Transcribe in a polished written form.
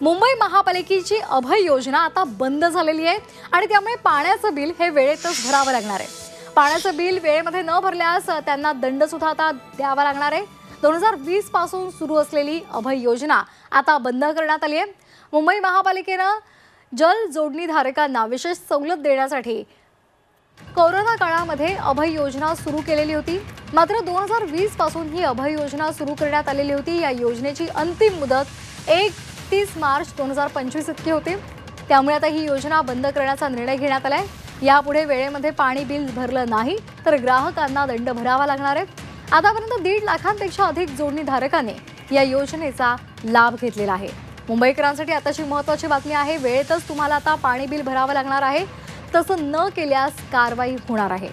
मुंबई महापालिकेची अभय योजना आता बंद झालेली आहे आणि त्यामुळे पाण्याचं बिल हे वेळेतच भरावं लागणार आहे। पाण्याचं बिल वेळेमध्ये न भरल्यास त्यांना दंड सुद्धा आता द्यावा लागणार आहे। 2020 पासून सुरू असलेली अभय योजना आता बंद करण्यात आली आहे। मुंबई महापालिकेने जल जोडणी धारकांना विशेष सवलत देण्यासाठी कोरोना काळामध्ये अभय योजना सुरू केलेली होती। मात्र 2020 पासून ही अभय योजना सुरू करण्यात आलेली होती। या योजनेची अंतिम मुदत 31 मार्च 2025 इतकी होती। त्यामुळे आता ही योजना बंद करण्याचा निर्णय घेण्यात आलाय। यापुढे वेळेमध्ये पाणी बिल भरलं नाही तर ग्राहकांना दंड भरावा लागणार आहे। आतापर्यंत 1.5 लाखांपेक्षा अधिक जोडणीधारकांनी या योजनेचा लाभ घेतलेला आहे। मुंबईकरांसाठी आताची महत्त्वाची बातमी आहे, वेळेतच तुम्हाला आता पाणी बिल भरावं लागणार आहे। तसं न केल्यास कारवाई होणार आहे।